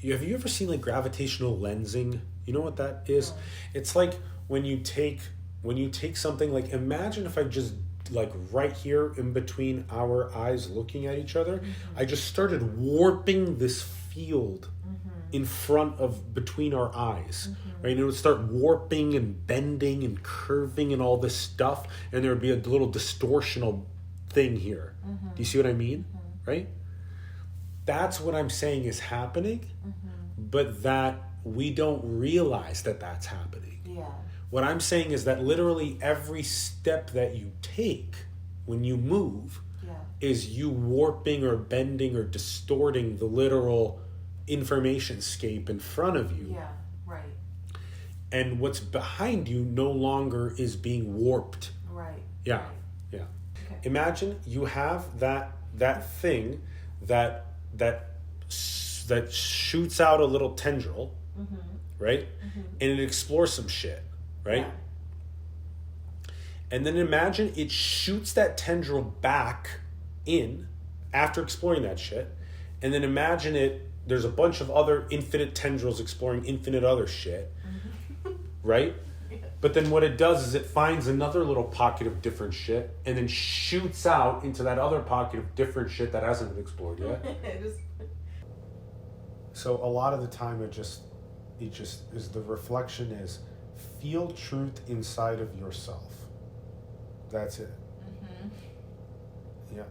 have you ever seen like gravitational lensing? You know what that is? No. It's like when you take something, like imagine if I just, like right here in between our eyes looking at each other, I just started warping this field in front of between our eyes, right? And it would start warping and bending and curving and all this stuff, and there would be a little distortional thing here. Do you see what I mean? Right? That's what I'm saying is happening, but that we don't realize that that's happening. Yeah. What I'm saying is that literally every step that you take when you move Yeah. is you warping or bending or distorting the literal information scape in front of you. Yeah. Right. And what's behind you no longer is being warped. Right. Yeah. Right. Yeah. Okay. Imagine you have that thing that shoots out a little tendril, right? And it explores some shit, right? Yeah. And then imagine it shoots that tendril back in after exploring that shit. And then imagine there's a bunch of other infinite tendrils exploring infinite other shit, right? But then what it does is it finds another little pocket of different shit and then shoots out into that other pocket of different shit that hasn't been explored yet. So a lot of the time it just is, the reflection is feel truth inside of yourself. That's it. Yeah.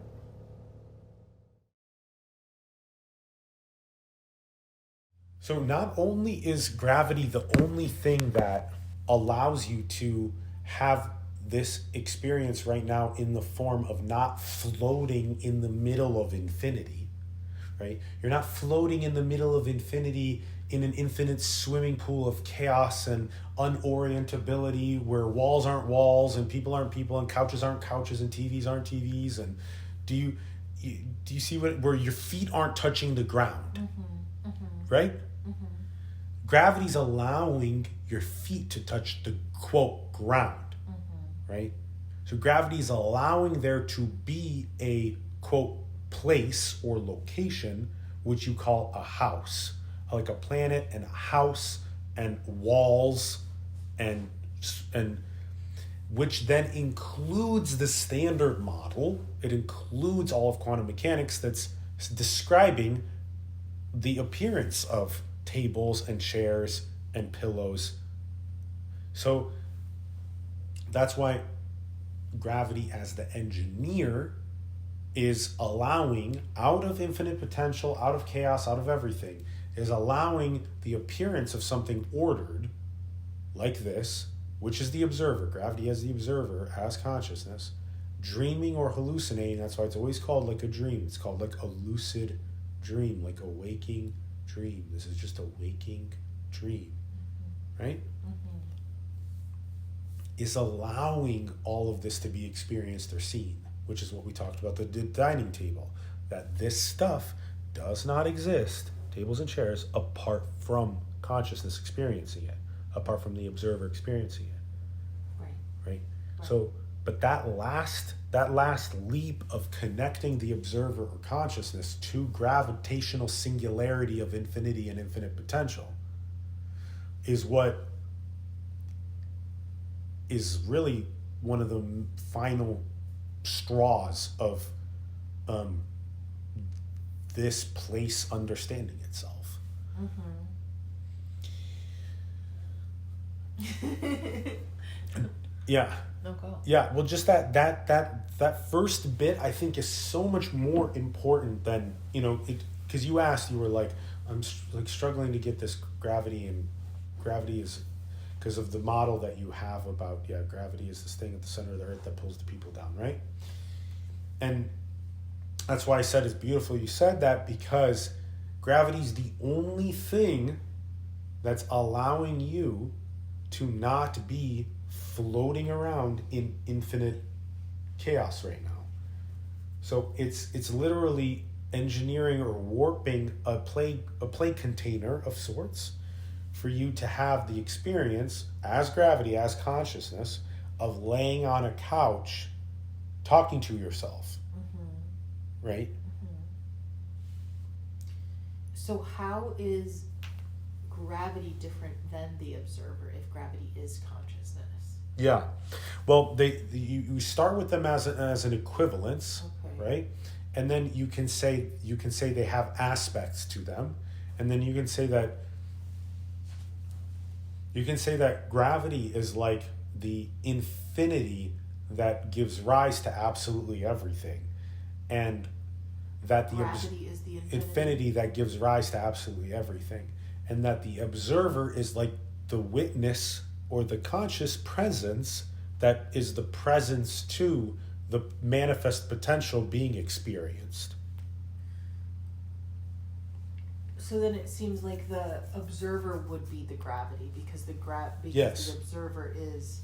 So not only is gravity the only thing that allows you to have this experience right now in the form of not floating in the middle of infinity, right? You're not floating in the middle of infinity in an infinite swimming pool of chaos and unorientability where walls aren't walls and people aren't people and couches aren't couches and TVs aren't TVs. And do you see where your feet aren't touching the ground, right? Gravity's allowing your feet to touch the quote ground, right? So gravity is allowing there to be a quote place or location, which you call a house, like a planet and a house and walls, and which then includes the standard model. It includes all of quantum mechanics that's describing the appearance of tables and chairs and pillows. So that's why gravity as the engineer is allowing, out of infinite potential, out of chaos, out of everything, is allowing the appearance of something ordered like this, which is the observer. Gravity as the observer, as consciousness, dreaming or hallucinating. That's why it's always called like a dream. It's called like a lucid dream, like a waking dream. This is just a waking dream, right? Is allowing all of this to be experienced or seen, which is what we talked about the dining table, that this stuff does not exist, tables and chairs, apart from consciousness experiencing it, apart from the observer experiencing it. Right? So, but that last leap of connecting the observer or consciousness to gravitational singularity of infinity and infinite potential is what is really one of the final straws of this place understanding itself. Yeah. No, go. Yeah, well, just that first bit, I think, is so much more important than, because you asked, you were like, I'm like struggling to get this gravity, and gravity is because of the model that you have about, gravity is this thing at the center of the earth that pulls the people down, right? And that's why I said it's beautiful you said that, because gravity is the only thing that's allowing you to not be floating around in infinite chaos right now. So it's literally engineering or warping a play container of sorts for you to have the experience as gravity, as consciousness, of laying on a couch talking to yourself. Right? So how is gravity different than the observer if gravity is consciousness? Yeah. Well, you start with them as an equivalence, Okay. right? And then you can say they have aspects to them, and then you can say that gravity is like the infinity that gives rise to absolutely everything, and that the Gravity is the infinity that gives rise to absolutely everything, and that the observer is like the witness or the conscious presence that is the presence to the manifest potential being experienced. So then it seems like the observer would be the gravity because Yes. the observer is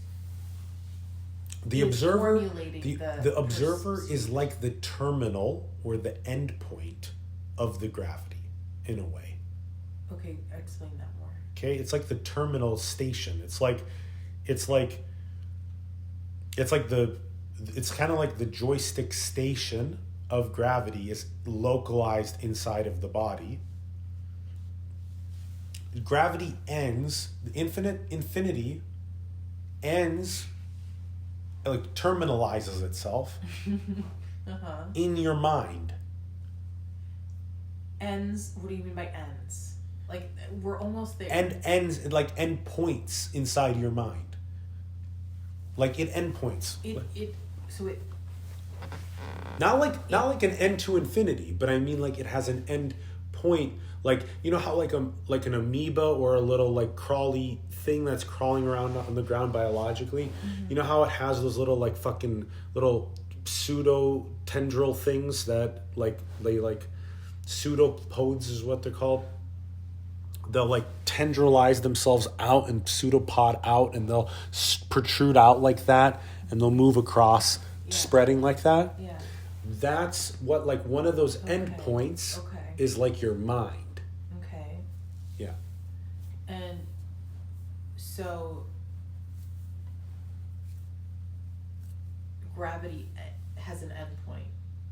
The is observer formulating the observer is like the terminal or the end point of the gravity in a way. Okay, explain that more. Okay, it's like the terminal station. It's kind of like the joystick station of gravity is localized inside of the body. Gravity ends, the infinity ends, like terminalizes itself in your mind. Ends? What do you mean by ends? Like we're almost there. And ends like end points inside your mind. Like it end points. Not like an end to infinity, but I mean like it has an end point. Like you know how like an amoeba or a little like crawly thing that's crawling around on the ground biologically. Mm-hmm. You know how it has those little like fucking little pseudo tendril things that like they like pseudopods is what they're called. They'll like tendrilize themselves out and pseudopod out, and they'll protrude out like that, and they'll move across, spreading like that. Yeah. That's what like one of those endpoints is like your mind. Okay. Yeah. And so gravity has an endpoint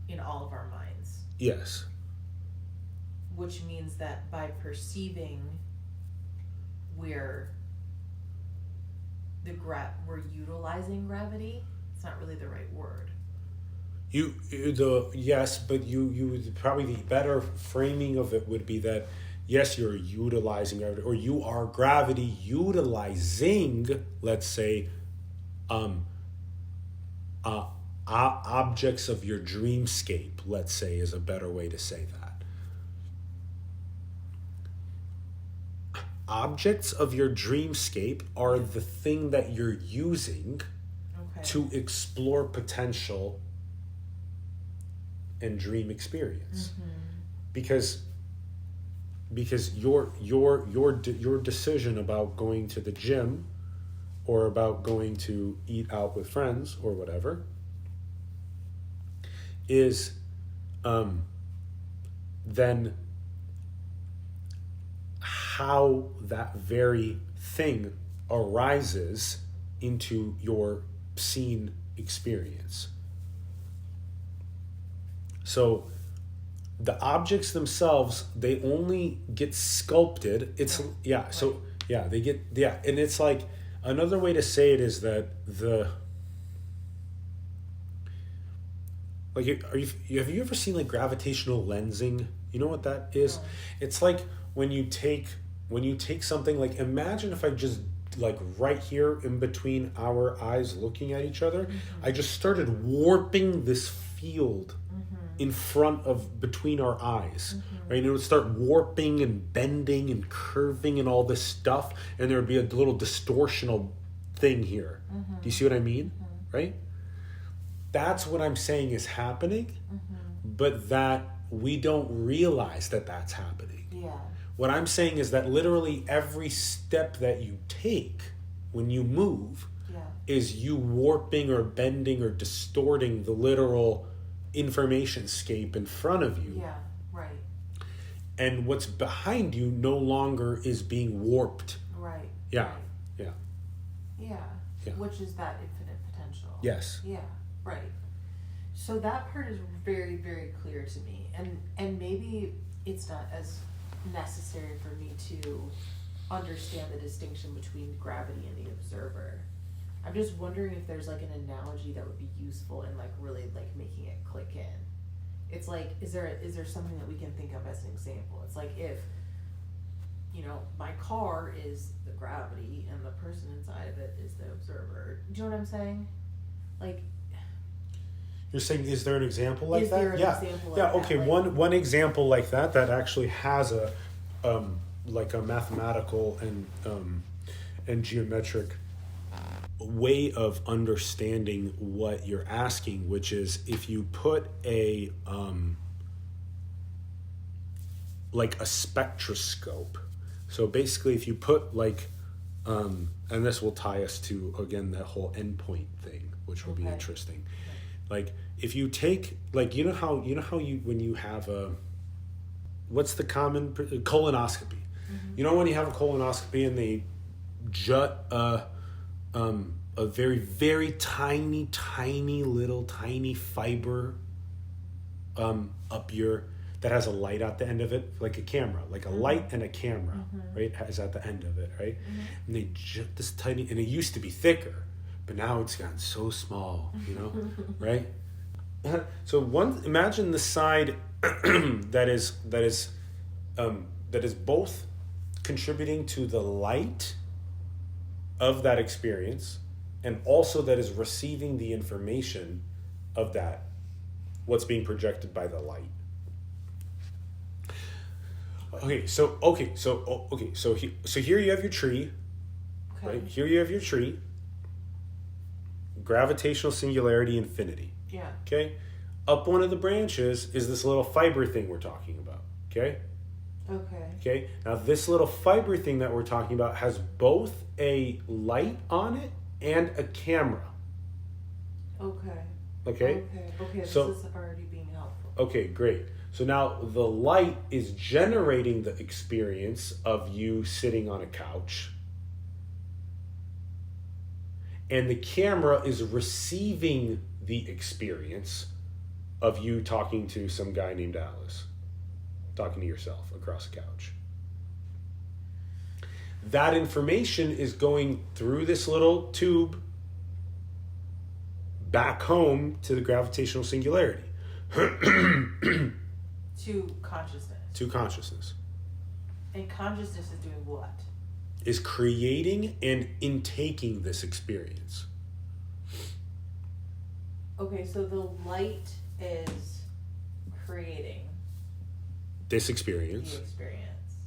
in all of our minds. Yes. Which means that by perceiving, we're utilizing gravity. It's not really the right word. Yes, but you probably the better framing of it would be that yes, you're utilizing gravity, or you are gravity utilizing, let's say, objects of your dreamscape. Let's say is a better way to say that. Objects of your dreamscape are the thing that you're using to explore potential and dream experience. Mm-hmm. Because your decision about going to the gym or about going to eat out with friends or whatever is then how that very thing arises into your seen experience. So the objects themselves, they only get sculpted. It's they get and it's like another way to say it is that have you ever seen like gravitational lensing? You know what that is? No. It's like when you take something, like imagine if I just like right here in between our eyes looking at each other, I just started warping this field in front of between our eyes, right? And it would start warping and bending and curving and all this stuff, and there would be a little distortional thing here. Do you see what I mean? Right? That's what I'm saying is happening, but that we don't realize that that's happening. Yeah. What I'm saying is that literally every step that you take when you move is you warping or bending or distorting the literal information scape in front of you. Yeah, right. And what's behind you no longer is being warped. Right. Yeah. Right. Yeah. Yeah. Yeah. Which is that infinite potential. Yes. Yeah, right. So that part is very, very clear to me. And maybe it's not as necessary for me to understand the distinction between gravity and the observer. I'm just wondering if there's like an analogy that would be useful in like really like making it click in. It's like, is there something that we can think of as an example? It's like if, you know, my car is the gravity and the person inside of it is the observer. Do you know what I'm saying? Like, you're saying, is there an example like that? Is there an example like that? Okay. Like, One example like that actually has a like a mathematical and geometric way of understanding what you're asking, which is if you put a like a spectroscope. So basically, if you put like and this will tie us to again that whole endpoint thing, which will be interesting. Like if you take like you know how you when you have a what's the common colonoscopy. You know when you have a colonoscopy and they jut a very, very tiny little fiber up your that has a light at the end of it, like a camera, like a light and a camera, right? Is at the end of it, right? And they jut this tiny, and it used to be thicker, but now it's gotten so small, you know, right? So imagine the side that is both contributing to the light of that experience and also that is receiving the information of that, what's being projected by the light. So here you have your tree, right? Here you have your tree, gravitational singularity, infinity. Yeah. Okay? Up one of the branches is this little fiber thing we're talking about, okay? Okay, now this little fiber thing that we're talking about has both a light on it and a camera. Okay, so this is already being helpful. Okay, great. So now the light is generating the experience of you sitting on a couch. And the camera is receiving the experience of you talking to some guy named Alice. Talking to yourself across the couch. That information is going through this little tube back home to the gravitational singularity. To consciousness. And consciousness is doing what? Is creating and intaking this experience. Okay, so the light is creating this experience. The experience.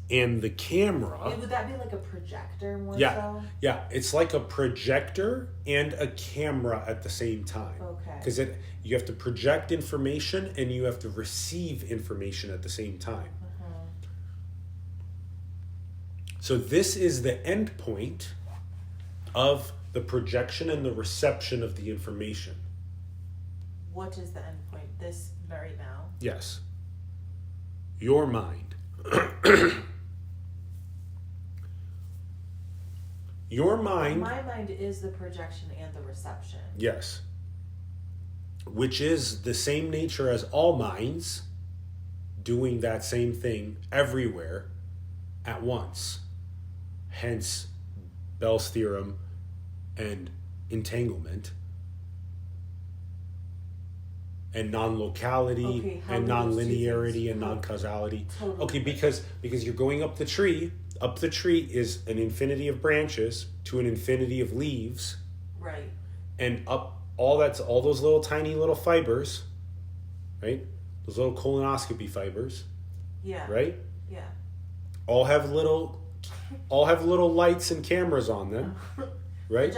And the camera. Would that be like a projector more so? So? Yeah, it's like a projector and a camera at the same time. Okay. Because you have to project information and you have to receive information at the same time. So this is the end point of the projection and the reception of the information. What is the end point? This very now? Yes. Your mind. Your mind. My mind is the projection and the reception. Yes. Which is the same nature as all minds doing that same thing everywhere at once. Hence Bell's theorem and entanglement. And non-locality, and non-linearity, and non-causality. Totally. Okay, because you're going up the tree. Up the tree is an infinity of branches to an infinity of leaves. Right. And up all those little tiny little fibers, right? Those little colonoscopy fibers. Yeah. Right? Yeah. All have little lights and cameras on them. Right?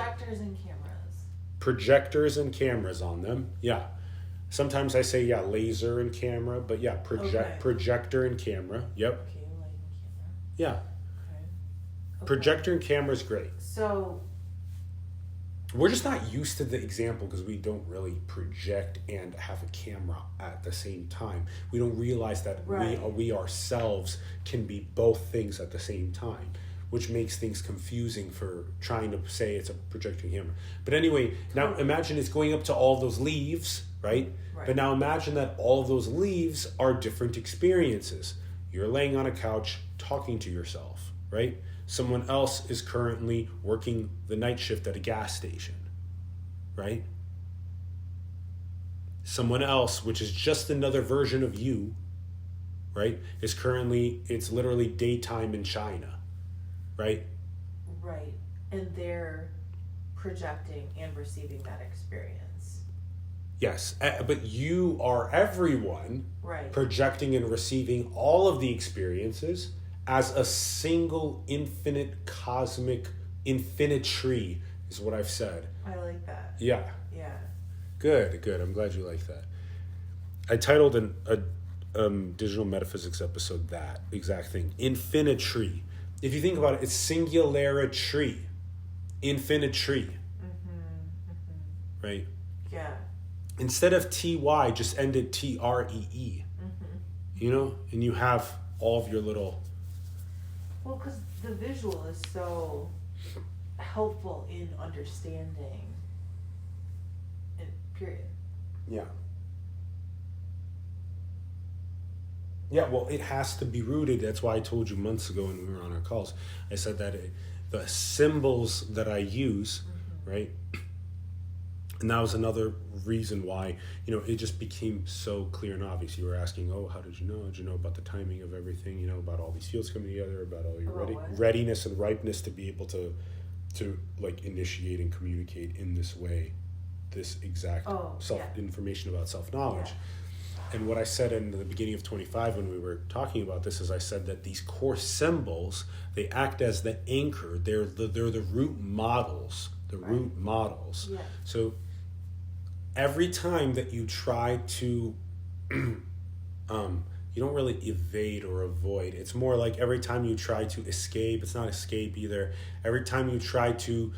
Projectors and cameras on them. Yeah. Sometimes I say, laser and camera, but projector and camera. Yep. Okay, light and camera. Yeah. Okay. Projector and camera is great. So we're just not used to the example because we don't really project and have a camera at the same time. We don't realize that we ourselves can be both things at the same time, which makes things confusing for trying to say it's a projecting camera. But anyway, now imagine it's going up to all those leaves, right? But now imagine that all of those leaves are different experiences. You're laying on a couch, talking to yourself, right? Someone else is currently working the night shift at a gas station, right? Someone else, which is just another version of you, right, is currently, it's literally daytime in China, right? Right. And they're projecting and receiving that experience. Yes, but you are everyone Right. projecting and receiving all of the experiences as a single infinite cosmic infinite tree is what I've said. I like that. Yeah. Yeah. Good. I'm glad you like that. I titled a digital metaphysics episode that exact thing. Infinitry. If you think about it, it's singularity. Infinitry. Right? Yeah. Instead of TY, just ended TREE. You know? And you have all of your little... Well, because the visual is so helpful in understanding. And period. Yeah. Yeah, well, it has to be rooted. That's why I told you months ago when we were on our calls. I said that the symbols that I use, right? And that was another reason why, you know, it just became so clear and obvious. You were asking, oh, how did you know? Did you know about the timing of everything? You know, about all these fields coming together, about all your readiness and ripeness to be able to like initiate and communicate in this way, this exact information about self-knowledge. Yeah. And what I said in the beginning of 25 when we were talking about this is I said that these core symbols, they act as the anchor. They're the root models. Root models. Yeah. So every time that you try to you don't really evade or avoid. It's more like every time you try to escape, it's not escape either. Every time you try to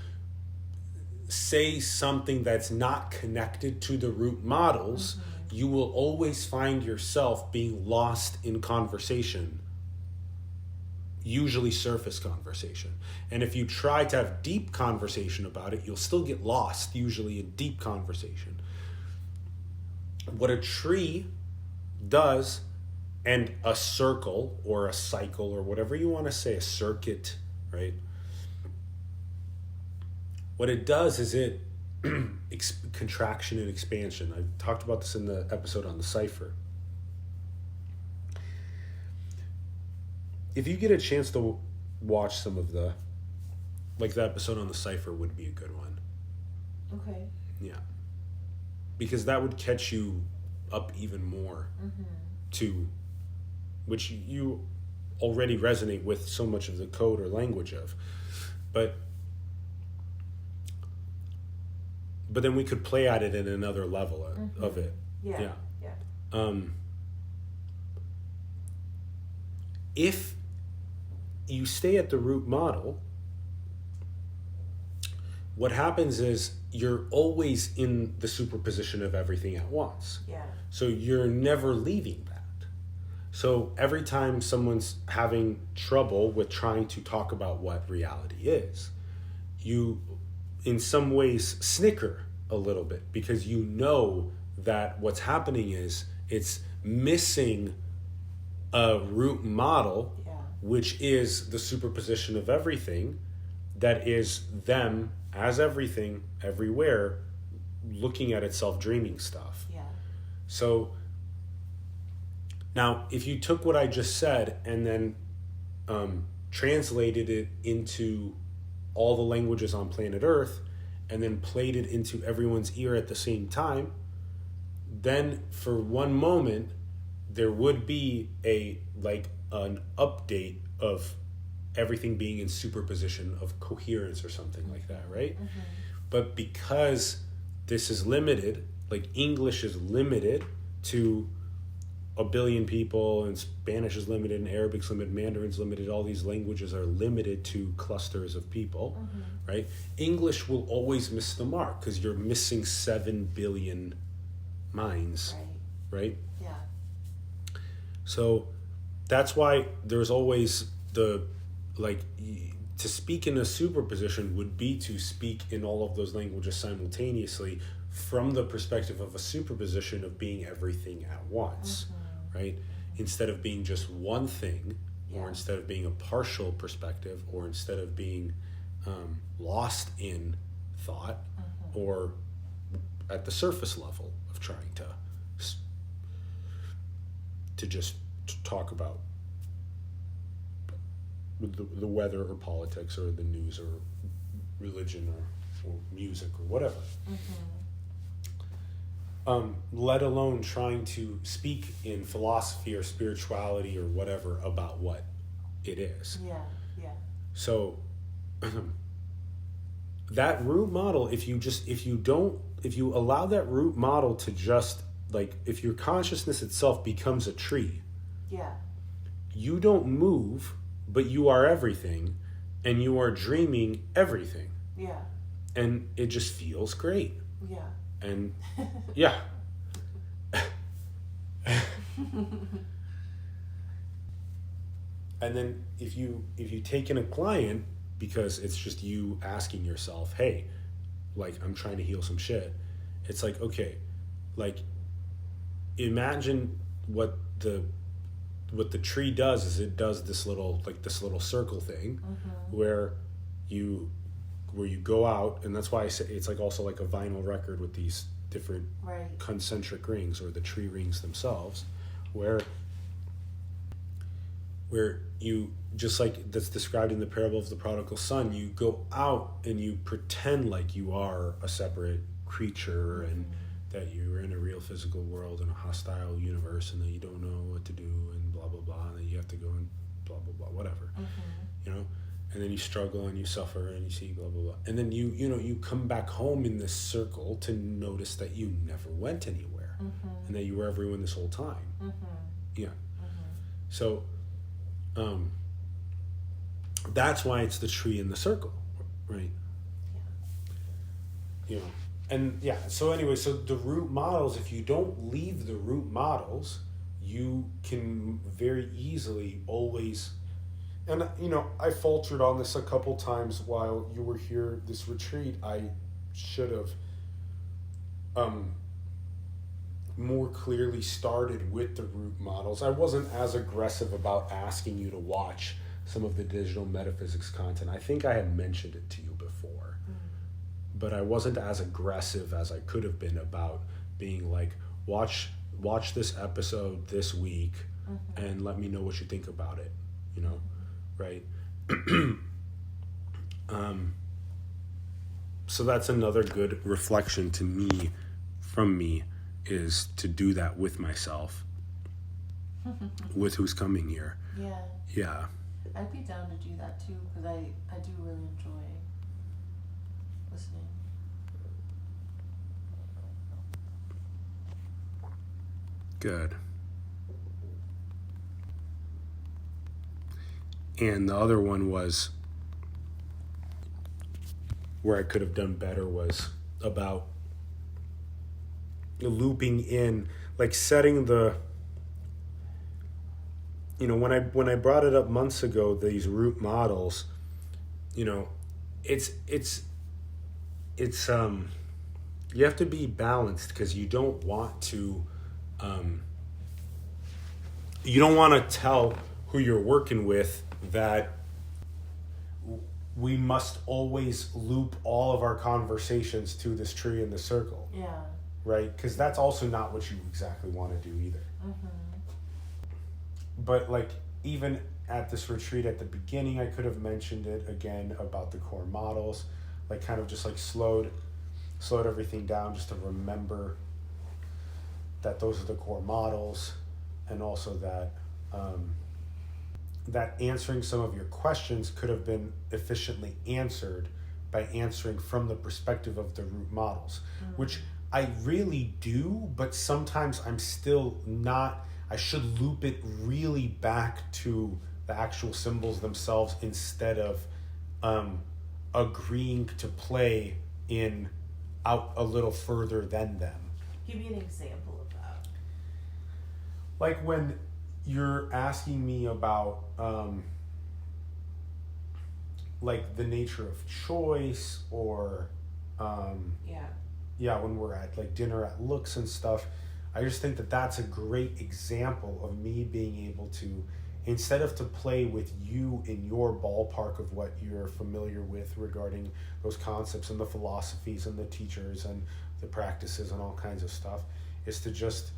say something that's not connected to the root models, you will always find yourself being lost in conversation, usually surface conversation. And if you try to have deep conversation about it, you'll still get lost, usually in deep conversation. What a tree does, and a circle or a cycle or whatever you want to say, a circuit, right? What it does is it contraction and expansion. I talked about this in the episode on the cipher. If you get a chance to watch some of the, like the episode on the cipher would be a good one. Okay. Yeah. Because that would catch you up even more to, which you already resonate with so much of the code or language of. But then we could play at it at another level of it. Yeah. If you stay at the root model, what happens is you're always in the superposition of everything at once. Yeah. So you're never leaving that. So every time someone's having trouble with trying to talk about what reality is, you in some ways snicker a little bit because you know that what's happening is it's missing a root model, which is the superposition of everything that is them as everything, everywhere, looking at itself, dreaming stuff. Yeah. So now, if you took what I just said and then translated it into all the languages on planet Earth and then played it into everyone's ear at the same time, then for one moment, there would be an update of everything being in superposition of coherence or something like that, right? But because this is limited, like English is limited to a billion people, and Spanish is limited, and Arabic's limited, Mandarin's limited, all these languages are limited to clusters of people, right? English will always miss the mark because you're missing 7 billion minds, right? Yeah. So that's why there's always to speak in a superposition would be to speak in all of those languages simultaneously from the perspective of a superposition of being everything at once, right? Instead of being just one thing, Yeah. or instead of being a partial perspective, or instead of being lost in thought, or at the surface level of trying to just talk about the weather or politics or the news or religion or music or whatever. Let alone trying to speak in philosophy or spirituality or whatever about what it is. Yeah. So that root model, if you allow that root model to just, like, if your consciousness itself becomes a tree, Yeah. you don't move, but you are everything, and you are dreaming everything, Yeah. and it just feels great. Yeah. And yeah. And then if you take in a client, because it's just you asking yourself, hey, like, I'm trying to heal some shit, it's like, okay, like, imagine what the tree does is it does this little circle thing, where you go out, and that's why I say it's like also like a vinyl record with these different concentric rings, or the tree rings themselves, where you, just like that's described in the parable of the prodigal son, you go out and you pretend like you are a separate creature, and that you're in a real physical world in a hostile universe, and that you don't know what to do, and blah blah blah, and that you have to go and blah blah blah, whatever, you know, and then you struggle and you suffer and you see blah blah blah, and then you come back home in this circle to notice that you never went anywhere, and that you were everyone this whole time. So that's why it's the tree in the circle, right? And so anyway, so the root models, if you don't leave the root models, you can very easily always, and I faltered on this a couple times while you were here this retreat. I should have more clearly started with the root models. I wasn't as aggressive about asking you to watch some of the digital metaphysics content. I think I had mentioned it to you before, but I wasn't as aggressive as I could have been about being like, watch this episode this week, and let me know what you think about it, right? So that's another good reflection to me, from me, is to do that with myself, with who's coming here. Yeah. I'd be down to do that too, because I do really enjoy listening. Good. And the other one was, where I could have done better, was about looping in, like setting the, when I brought it up months ago, these root models, it's you have to be balanced, because you don't want to tell who you're working with that we must always loop all of our conversations to this tree in the circle. Yeah. Right? Because that's also not what you exactly want to do either. But like, even at this retreat at the beginning, I could have mentioned it again about the core models, like kind of just like slowed everything down just to remember that those are the core models, and also that that answering some of your questions could have been efficiently answered by answering from the perspective of the root models, which I really do, but sometimes I'm still not. I should loop it really back to the actual symbols themselves, instead of agreeing to play in out a little further than them. Give me an example of that. Like when you're asking me about like the nature of choice, or when we're at like dinner at Looks and stuff, I just think that that's a great example of me being able to instead of to play with you in your ballpark of what you're familiar with regarding those concepts and the philosophies and the teachers and the practices and all kinds of stuff, is to just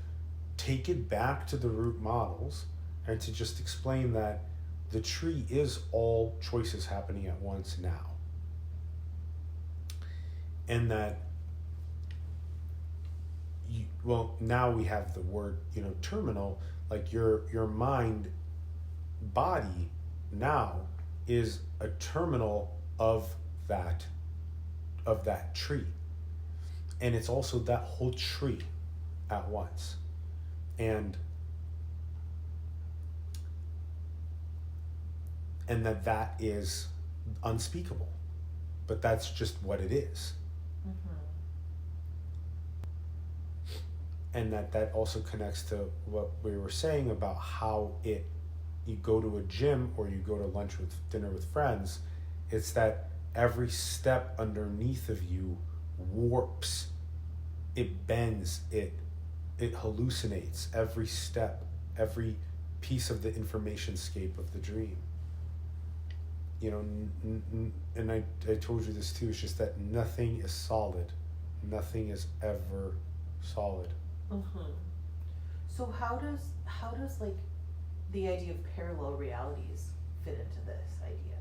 take it back to the root models and to just explain that the tree is all choices happening at once now. And that now we have the word, terminal, like your mind body now is a terminal of that tree. And it's also that whole tree at once. And that is unspeakable. But that's just what it is. Mm-hmm. And that also connects to what we were saying about how you go to a gym or you go to dinner with friends. It's that every step underneath of you warps, it bends, it hallucinates every step, every piece of the information scape of the dream. And I told you this too, it's just that nothing is solid. Nothing is ever solid. Mm-hmm. So how does like the idea of parallel realities fit into this idea?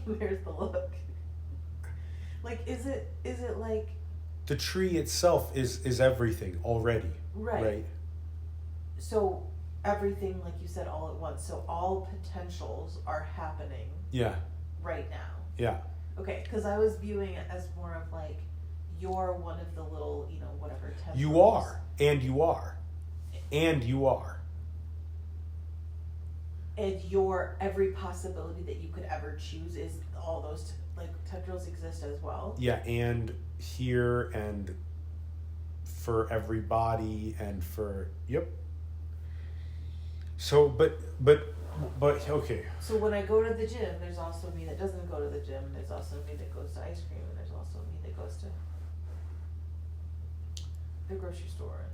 There's the look. Like, is it like the tree itself is everything already, right? So everything, like you said, all at once. So all potentials are happening. Yeah. Right now. Yeah. Okay, because I was viewing it as more of like you're one of the little, whatever. Tendrils. You are, and you are, and you are. And your every possibility that you could ever choose is all those tendrils exist as well. Yeah, and here and for everybody and for So, but okay. So when I go to the gym, there's also me that doesn't go to the gym. There's also me that goes to ice cream, and there's also me that goes to the grocery store.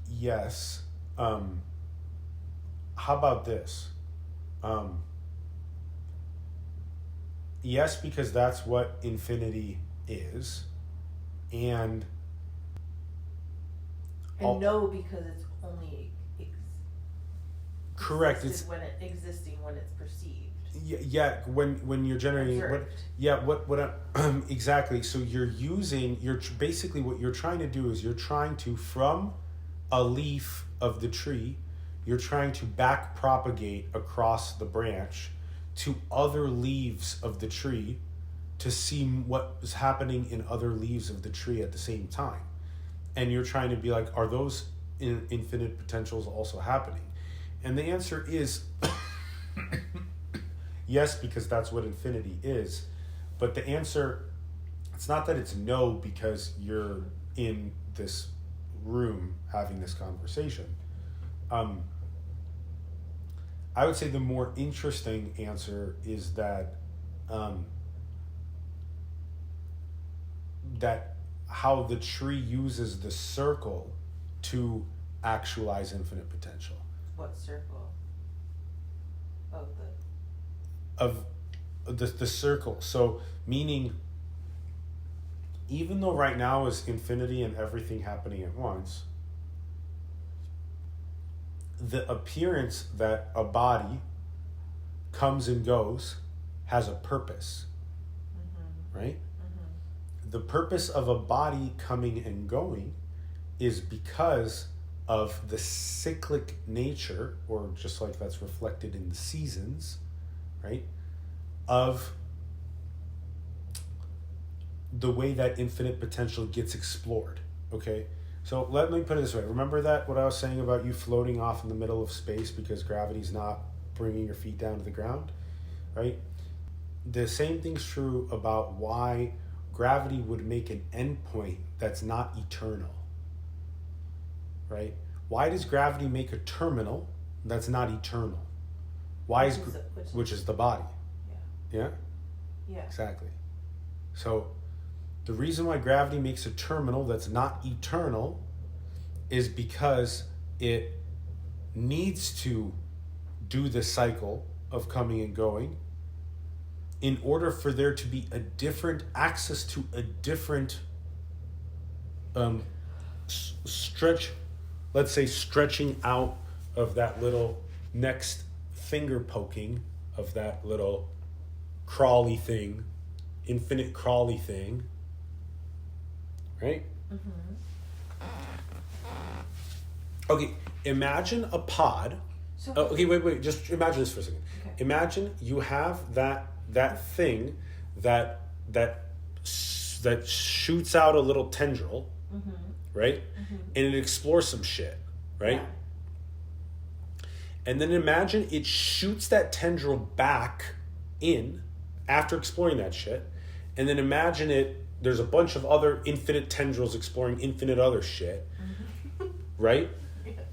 Yes. How about this? Yes, because that's what infinity is, and no, because it's only correct. It's when existing when it's perceived. Yeah. When you're generating what exactly. So basically what you're trying to do is you're trying to, from a leaf of the tree, you're trying to back propagate across the branch to other leaves of the tree to see what is happening in other leaves of the tree at the same time. And you're trying to be like, are those infinite potentials also happening? And the answer is yes, because that's what infinity is. But the answer, it's not that it's no because you're in this room having this conversation. I would say the more interesting answer is that that how the tree uses the circle to actualize infinite potential. What circle? Of the circle. So meaning, even though right now is infinity and everything happening at once, the appearance that a body comes and goes has a purpose, right? Mm-hmm. The purpose of a body coming and going is because of the cyclic nature, or just like that's reflected in the seasons, right? Of the way that infinite potential gets explored, okay? So let me put it this way. Remember that what I was saying about you floating off in the middle of space because gravity's not bringing your feet down to the ground, right? The same thing's true about why gravity would make an endpoint that's not eternal, right? Why does gravity make a terminal that's not eternal? Why which is the body? Yeah? Yeah. Exactly. So the reason why gravity makes a terminal that's not eternal is because it needs to do the cycle of coming and going in order for there to be a different access to a different stretch, let's say stretching out of that little next finger poking of that little crawly thing, infinite crawly thing, right? Okay, imagine a pod. So Okay, wait. Just imagine this for a second. Okay. Imagine you have that thing that shoots out a little tendril, right? And it explores some shit, right? Yeah. And then imagine it shoots that tendril back in after exploring that shit. And then imagine there's a bunch of other infinite tendrils exploring infinite other shit, right?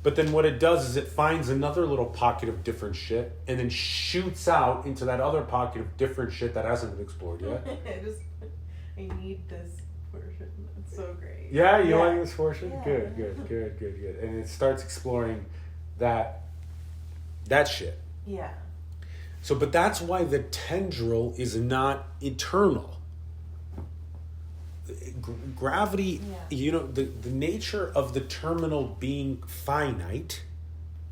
But then what it does is it finds another little pocket of different shit and then shoots out into that other pocket of different shit that hasn't been explored yet. I need this portion. It's so great. Yeah, you like this portion? Yeah. Good. And it starts exploring that shit. Yeah. So, but that's why the tendril is not eternal. Gravity, the nature of the terminal being finite,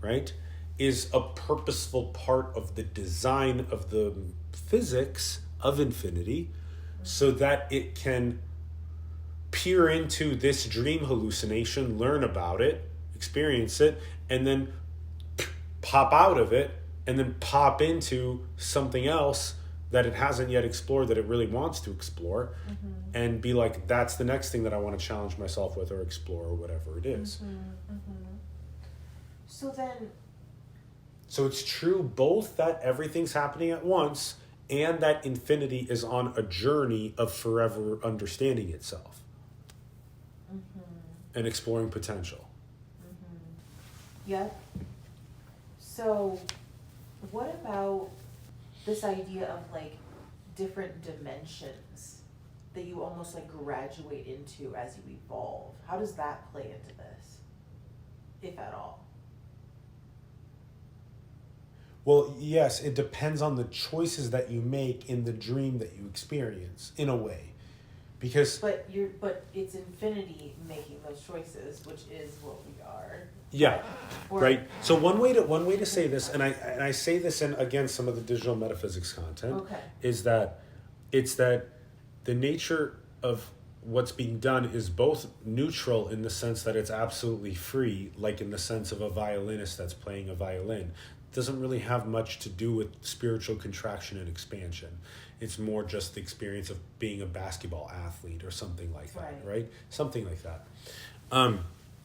right, is a purposeful part of the design of the physics of infinity so that it can peer into this dream hallucination, learn about it, experience it, and then pop out of it and then pop into something else that it hasn't yet explored that it really wants to explore, and be like, that's the next thing that I want to challenge myself with or explore or whatever it is. So it's true both that everything's happening at once and that infinity is on a journey of forever understanding itself and exploring potential. Yeah. So what about this idea of like different dimensions that you almost like graduate into as you evolve? How does that play into this, if at all? Well, yes, it depends on the choices that you make in the dream that you experience, in a way. Because But it's infinity making those choices, which is what we are. yeah, Or- right. So one way to say this, and I say this in again some of the digital metaphysics content, Okay. is that it's that the nature of what's being done is both neutral in the sense that it's absolutely free, like in the sense of a violinist that's playing a violin. It doesn't really have much to do with spiritual contraction and expansion. It's more just the experience of being a basketball athlete or something like that, right? Something like that.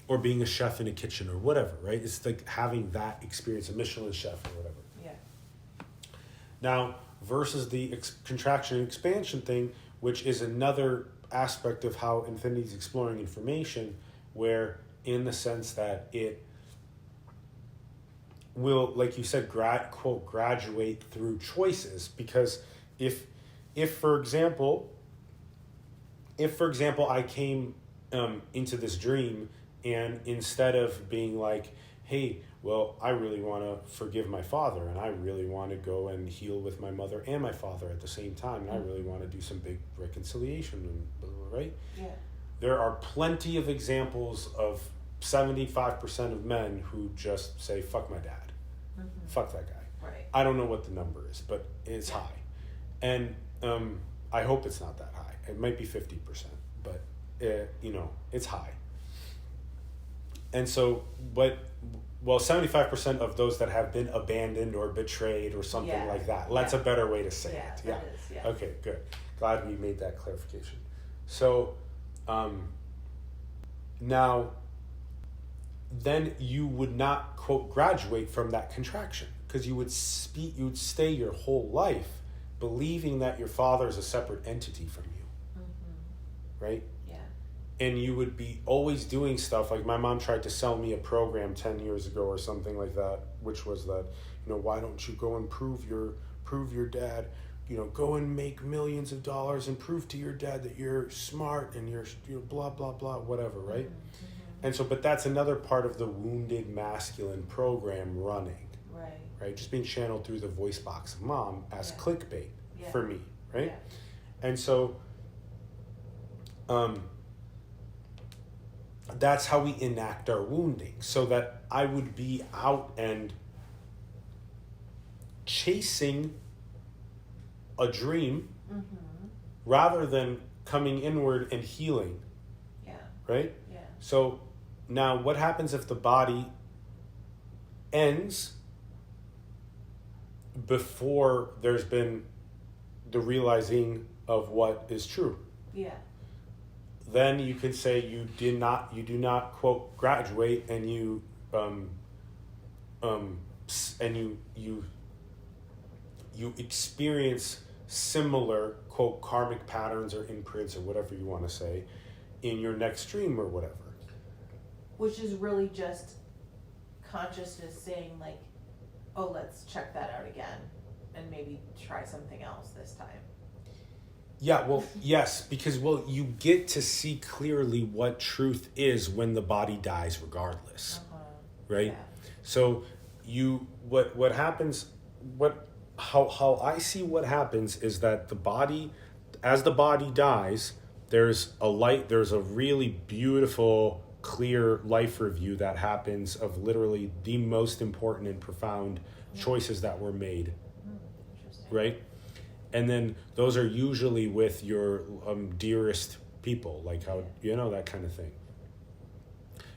Or being a chef in a kitchen or whatever, right? It's like having that experience, a Michelin chef or whatever. Yeah. Now, versus the contraction and expansion thing, which is another aspect of how infinity is exploring information, where in the sense that it will, like you said, quote, graduate through choices. Because if for example I came into this dream, and instead of being like, hey, well, I really want to forgive my father, and I really want to go and heal with my mother and my father at the same time, and I really want to do some big reconciliation, and blah, blah, blah, right? Yeah. There are plenty of examples of 75% of men who just say, fuck my dad. Fuck that guy. Right. I don't know what the number is, but it's high. And I hope it's not that high. It might be 50%, but it's high. And so, 75% of those that have been abandoned or betrayed or something like that. That's a better way to say it. Yeah. That is, yeah. Okay, good. Glad we made that clarification. So, now, then you would not, quote, graduate from that contraction, because you would stay your whole life believing that your father is a separate entity from you, right? Yeah. And you would be always doing stuff like my mom tried to sell me a program 10 years ago or something like that, which was that, why don't you go and prove your dad, go and make millions of dollars and prove to your dad that you're smart and you're blah, blah, blah, whatever, right? And so, but that's another part of the wounded masculine program running, Right. right? Just being channeled through the voice box of mom as Yeah. clickbait Yeah. for me, right? Yeah. And so, that's how we enact our wounding, so that I would be out and chasing a dream Mm-hmm. rather than coming inward and healing, Yeah. right? Yeah. So now what happens if the body ends before there's been the realizing of what is true? Yeah. Then you can say you do not quote graduate, and you experience similar quote karmic patterns or imprints or whatever you want to say in your next dream or whatever. Which is really just consciousness saying like, oh, let's check that out again and maybe try something else this time. Yeah, well, yes, because, well, you get to see clearly what truth is when the body dies regardless, right? Yeah. So what happens, how I see what happens is that the body, as the body dies, there's a really beautiful, clear life review that happens of literally the most important and profound choices that were made, Interesting. right? And then those are usually with your dearest people, like how, that kind of thing.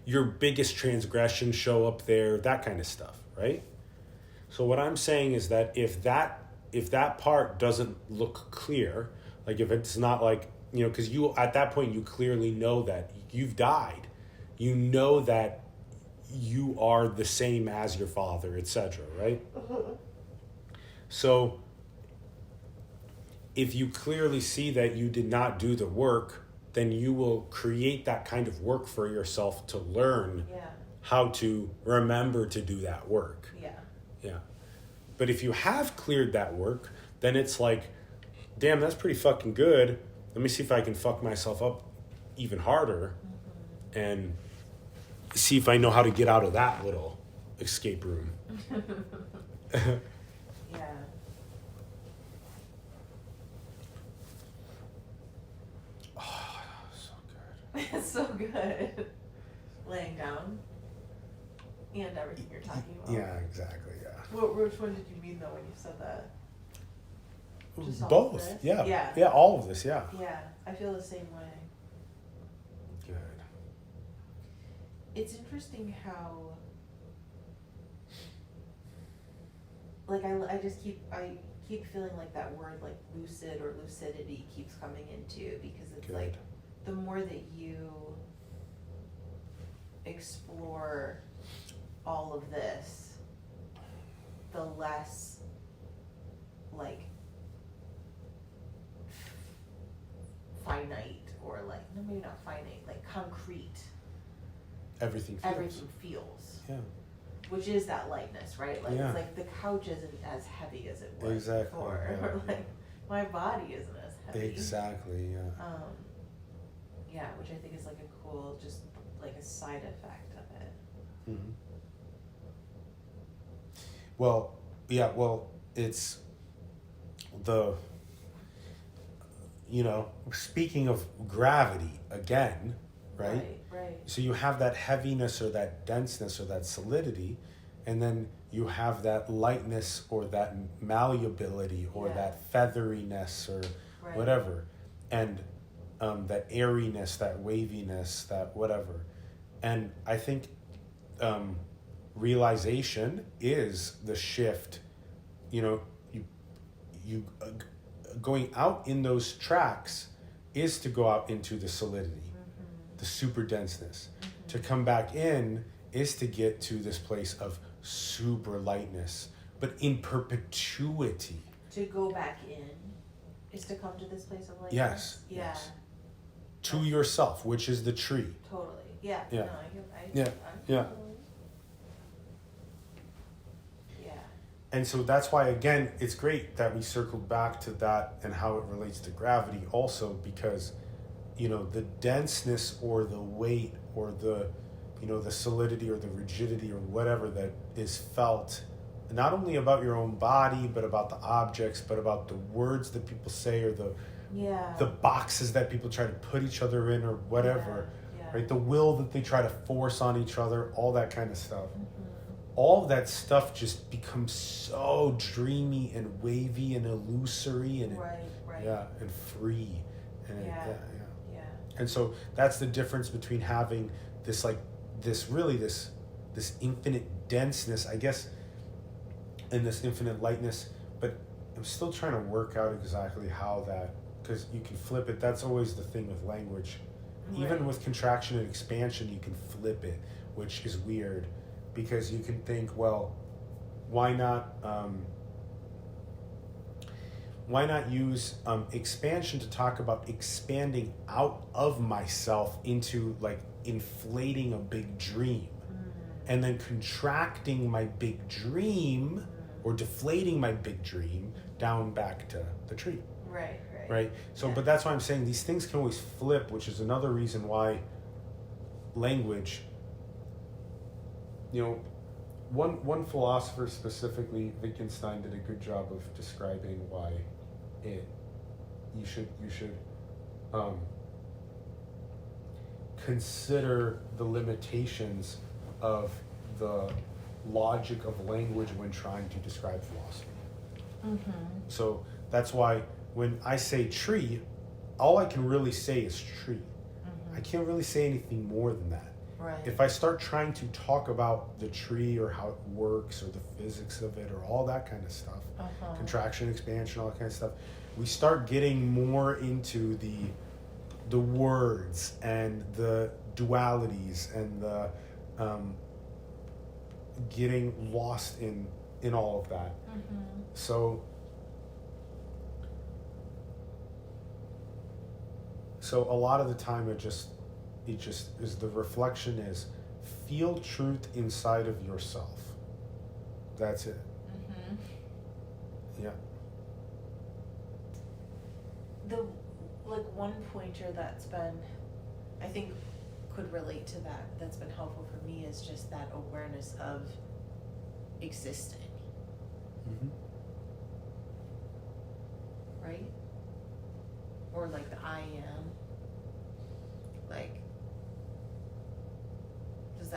Your biggest transgressions show up there, that kind of stuff, right? So what I'm saying is that if that part doesn't look clear, like if it's not like, because you, at that point, you clearly know that you've died. You know that you are the same as your father, etc., right? So if you clearly see that you did not do the work, then you will create that kind of work for yourself to learn how to remember to do that work. Yeah. But if you have cleared that work, then it's like, damn, that's pretty fucking good. Let me see if I can fuck myself up even harder and see if I know how to get out of that little escape room. Yeah. Oh, so good. It's so good. Laying down and everything you're talking about. Yeah, exactly, yeah. Which one did you mean though when you said that? Just all of Both, this? yeah. Yeah, all of this, yeah. Yeah, I feel the same way. Good. It's interesting how, like, I keep feeling like that word, like, lucid or lucidity keeps coming into, because it's Good. like, the more that you explore all of this, the less, like, finite, or like, no, maybe not finite, like concrete Everything feels. everything feels. Yeah. Which is that lightness, right? Like, Yeah. it's like the couch isn't as heavy as it was Exactly, before. yeah, Or like, my body isn't as heavy. Exactly, yeah. Yeah, which I think is like a cool, just like a side effect of it. Mm-hmm. Well, yeah, it's the, speaking of gravity again, right? Right. So you have that heaviness or that denseness or that solidity, and then you have that lightness or that malleability or that featheriness or whatever, and that airiness, that waviness, that whatever. And I think realization is the shift. You going out in those tracks is to go out into the solidity, the super denseness. To come back in is to get to this place of super lightness, but in perpetuity. To go back in is to come to this place of lightness? Yes. Yeah. Yes. To yourself, which is the tree. Totally. Yeah. Yeah. No, Yeah. Yeah. Yeah. And so that's why, again, it's great that we circled back to that and how it relates to gravity also, because, the denseness or the weight or the the solidity or the rigidity or whatever that is felt, not only about your own body, but about the objects, but about the words that people say, or the boxes that people try to put each other in, or whatever, right? The will that they try to force on each other, all that kind of stuff. All of that stuff just becomes so dreamy and wavy and illusory and and free, and and so that's the difference between having this this infinite denseness, I guess, and this infinite lightness. But I'm still trying to work out exactly how that, because you can flip it. That's always the thing with language. Even with contraction and expansion, you can flip it, which is weird, because you can think, well, why not use expansion to talk about expanding out of myself into like inflating a big dream, and then contracting my big dream or deflating my big dream down back to the tree. Right. So, but that's why I'm saying these things can always flip, which is another reason why language, one philosopher specifically, Wittgenstein, did a good job of describing why you should consider the limitations of the logic of language when trying to describe philosophy. So that's why when I say tree, all I can really say is tree. I can't really say anything more than that. If I start trying to talk about the tree or how it works or the physics of it or all that kind of stuff, contraction, expansion, all that kind of stuff, we start getting more into the words and the dualities and the getting lost in all of that. So a lot of the time it just is, the reflection is, feel truth inside of yourself. That's it. Yeah. The one pointer that's been, I think, could relate to that's been helpful for me, is just that awareness of existing. Right? Or like the I am. Like, does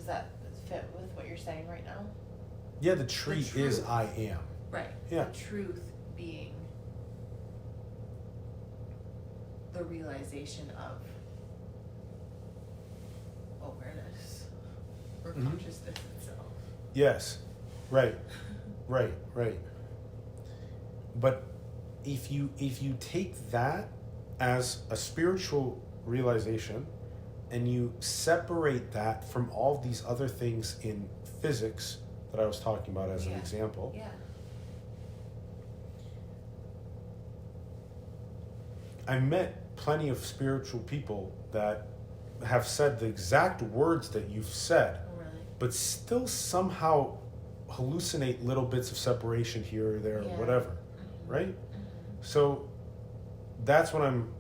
that fit with what you're saying right now? Yeah, the tree is I am. Right. Yeah. The truth being the realization of awareness or consciousness itself. Yes. Right. But if you take that as a spiritual realization and you separate that from all these other things in physics that I was talking about as an example, I met plenty of spiritual people that have said the exact words that you've said, but still somehow hallucinate little bits of separation here or there or whatever, right? So that's what I'm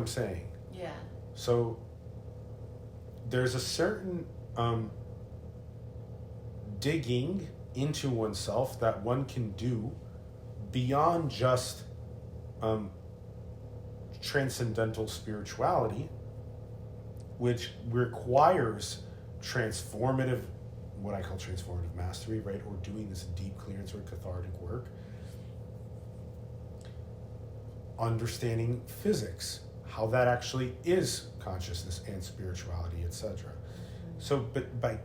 saying. Yeah. So there's a certain digging into oneself that one can do beyond just transcendental spirituality, which requires what I call transformative mastery, right? Or doing this deep clearance or cathartic work. Understanding physics, how that actually is consciousness and spirituality, etc. So, but by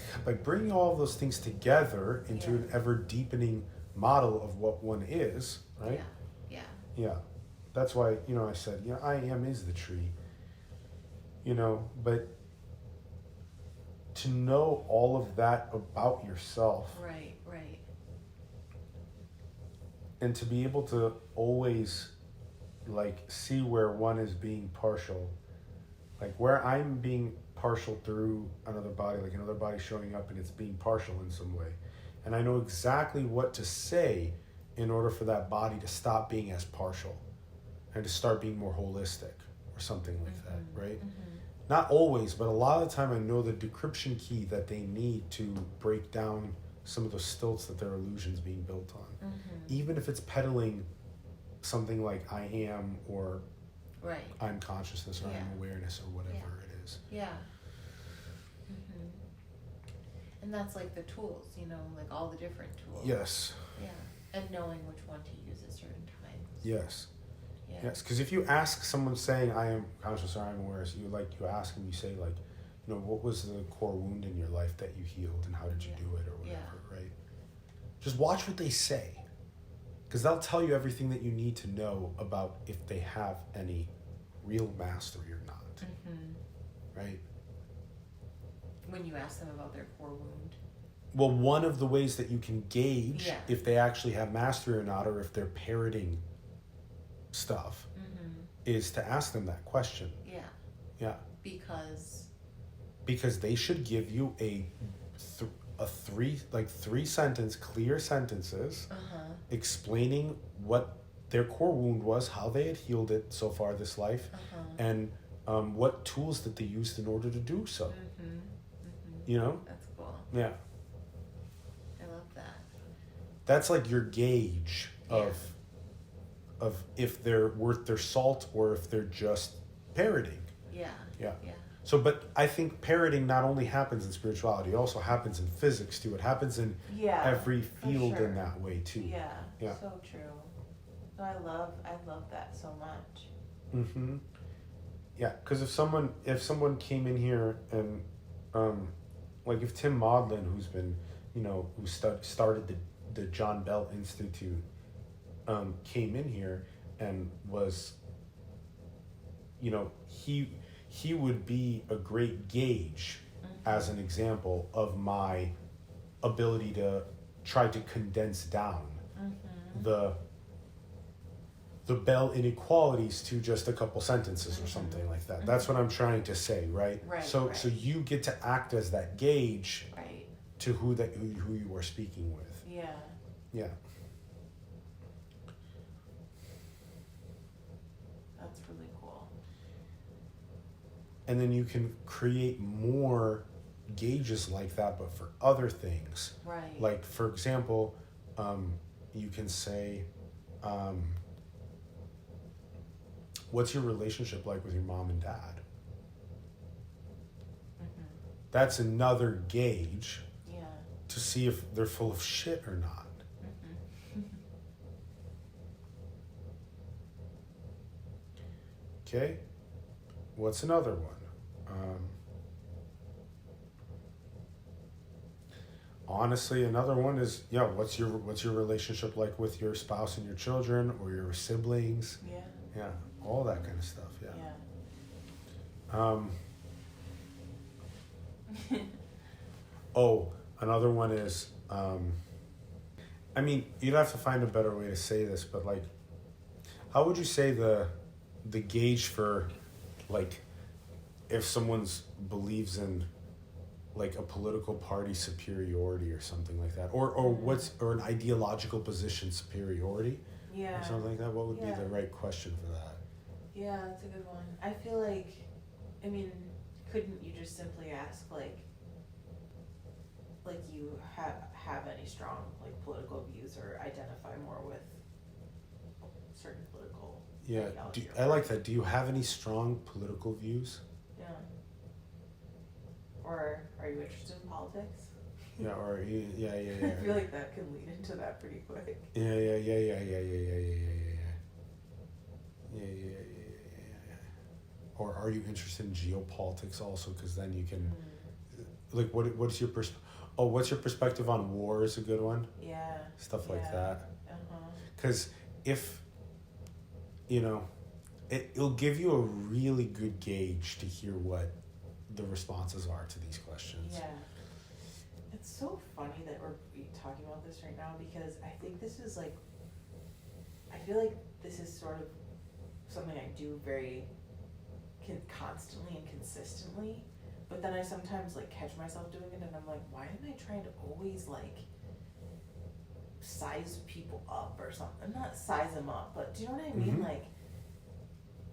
bringing all of those things together into an ever deepening model of what one is, right? Yeah. That's why, I said, I am is the tree. But to know all of that about yourself. Right. And to be able to always see where one is being partial, where I'm being partial through another body, another body showing up and it's being partial in some way. And I know exactly what to say in order for that body to stop being as partial and to start being more holistic or something like that, right? not always, but a lot of the time I know the decryption key that they need to break down some of the stilts that their illusion's being built on. Even if it's peddling something like I am or Right. I'm consciousness or I'm awareness or whatever it is. Yeah. And that's like the tools, you know, like all the different tools. Yes. Yeah. And knowing which one to use at certain times. Yes. Yeah. Yes, because if you ask someone saying I am conscious or I am aware, so you ask them, you say like, you know, what was the core wound in your life that you healed and how did you do it or whatever, right? Just watch what they say, because they'll tell you everything that you need to know about if they have any real mastery or not, right? When you ask them about their core wound. Well, one of the ways that you can gauge if they actually have mastery or not, or if they're parroting stuff, is to ask them that question. Yeah. Because they should give you three sentence clear sentences explaining what their core wound was, how they had healed it so far this life, and what tools that they used in order to do so. You know? That's cool. Yeah. I love that. That's like your gauge of if they're worth their salt or if they're just parroting. Yeah. So, but I think parroting not only happens in spirituality, it also happens in physics too. It happens in every field in that way too. Yeah. So true. No, I love that so much. Yeah, because if someone came in here and like if Tim Maudlin, who's been, you know, who started the John Bell Institute, came in here and was, you know, he would be a great gauge as an example of my ability to try to condense down the Bell inequalities to just a couple sentences or something like that. That's what I'm trying to say, right? So you get to act as that gauge to who you are speaking with. Yeah. That's really cool. And then you can create more gauges like that, but for other things. Like, for example, you can say, what's your relationship like with your mom and dad? That's another gauge to see if they're full of shit or not. Okay, what's another one? Honestly, another one is, what's your relationship like with your spouse and your children or your siblings? Yeah, all that kind of stuff. Another one is, I mean, you'd have to find a better way to say this, but like, how would you say the gauge for, like, if someone's believes in like a political party superiority or something like that, or an ideological position superiority, or something like that? What would be the right question for that? Yeah, that's a good one. I feel like, I mean, couldn't you just simply ask like you have any strong like political views or identify more with certain political ideology? I like that. Do you have any strong political views? Yeah. Or are you interested in politics? Yeah, or yeah. I feel like that can lead into that pretty quick. Yeah. Or are you interested in geopolitics also? Because then you can, like, what's your what's your perspective on war is a good one. Yeah. Stuff like that. Because if, you know, it'll give you a really good gauge to hear what the responses are to these questions. Yeah. It's so funny that we're talking about this right now, because I think this is like, I feel like this is sort of something I do very constantly and consistently, but then I sometimes like catch myself doing it and I'm like, why am I trying to always like size people up or something? Not size them up, but do you know what I mean? Like,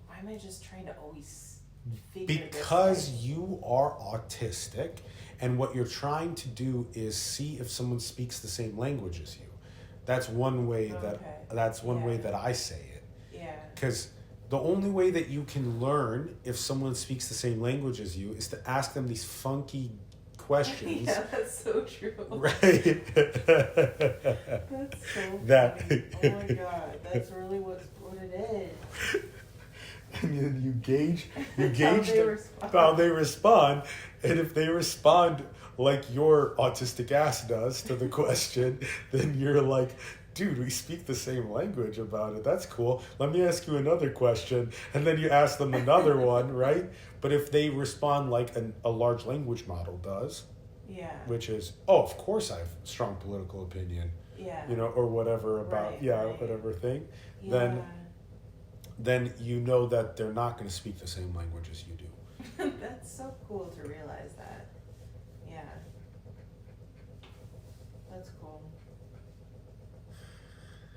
why am I just trying to always figure this Because out. you are autistic, and what you're trying to do is see if someone speaks the same language as you. That's one way Okay. way Yeah. that I say it. Yeah. Because the only way that you can learn if someone speaks the same language as you is to ask them these funky questions. Yeah, that's so true. Right. That's so That- funny. Oh my god, that's really what it is. And you gauge How they them- respond. how they respond, and if they respond like your autistic ass does to the question, then you're like, dude, we speak the same language about it. That's cool. Let me ask you another question, and then you ask them another one, right? But if they respond like a large language model does, Yeah. which is, oh, of course I have strong political opinion, Yeah. you know, or whatever about Right. whatever thing, Yeah. then you know that they're not going to speak the same language as you do. That's so cool to realize that. Yeah. That's cool.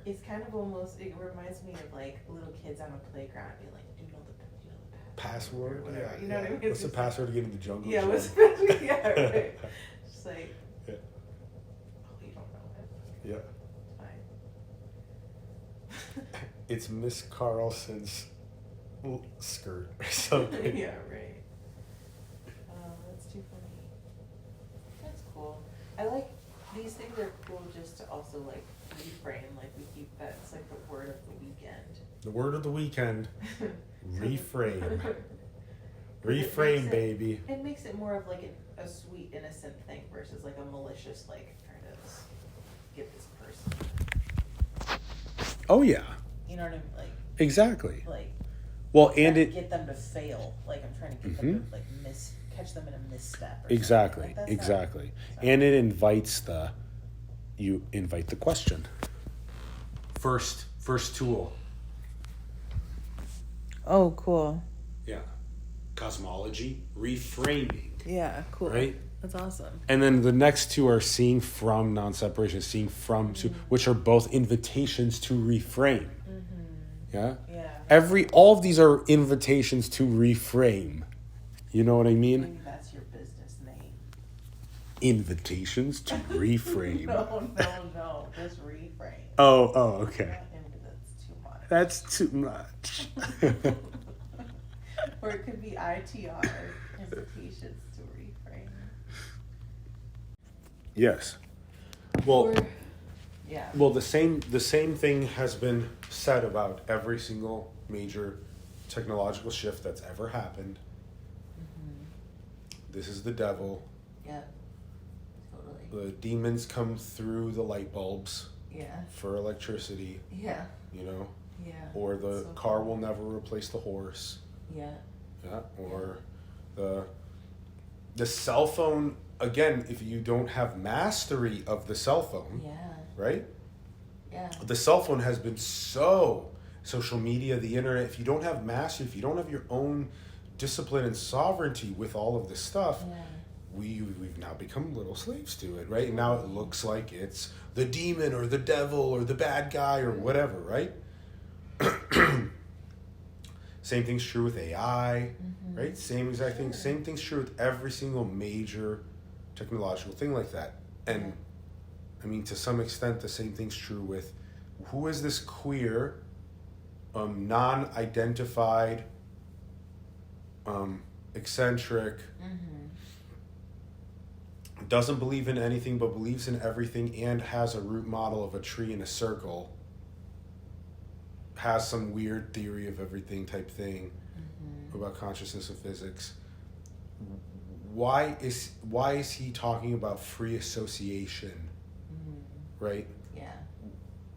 It's kind of almost, it reminds me of like little kids on a playground being like, do you know the Password, or whatever. yeah, You know what I mean? What's It's the just password to get in the jungle? Yeah, gym? what's yeah, right. Just like, Yeah. oh, you don't know it. Yeah. Fine. It's Miss Carlson's skirt or something. Yeah, right. Oh, that's too funny. That's cool. I like, these things are cool just to also like reframe, like we keep that, it's like the word of the weekend. The word of the weekend, reframe. It Reframe, makes it- baby. It makes it more of like a sweet, innocent thing versus like a malicious, like trying to get this person. Oh, yeah. You know what I mean? Exactly. Like Well, trying and to it, get them to fail. Like I'm trying to get them to like catch them in a misstep. Or exactly, something. Like, that's exactly. not- And it invites you invite the question. First tool. Oh, cool. Yeah. Cosmology, reframing, Yeah, cool. right? That's awesome. And then the next two are seeing from, non-separation, seeing from to, which are both invitations to reframe. Yeah? Yeah. All of these are invitations to reframe. You know what I mean? Maybe that's your business name. Invitations to reframe. No. Just reframe. Oh, okay. That's too much. That's too much. Or it could be ITR, invitations to reframe. Yes. Well, Yeah. well, the same thing has been said about every single major technological shift that's ever happened. This is the devil. Yeah. Totally. The demons come through the light bulbs Yeah. for electricity, Yeah. you know, Yeah. or the So car cool. will never replace the horse. Yeah. Yeah, or the cell phone, again, if you don't have mastery of the cell phone, Yeah. right? Yeah. The cell phone has been social media, the internet, if you don't have mastery, if you don't have your own discipline and sovereignty with all of this stuff, Yeah. we've now become little slaves to it, right? And now it looks like it's the demon or the devil or the bad guy or whatever, right? Same thing's true with AI, right? Same exact thing. Same thing's true with every single major technological thing like that. And I mean, to some extent, the same thing's true with who is this queer, non-identified, eccentric, doesn't believe in anything but believes in everything and has a root model of a tree in a circle, has some weird theory of everything type thing about consciousness and physics. Why is he talking about free association? Right? Yeah.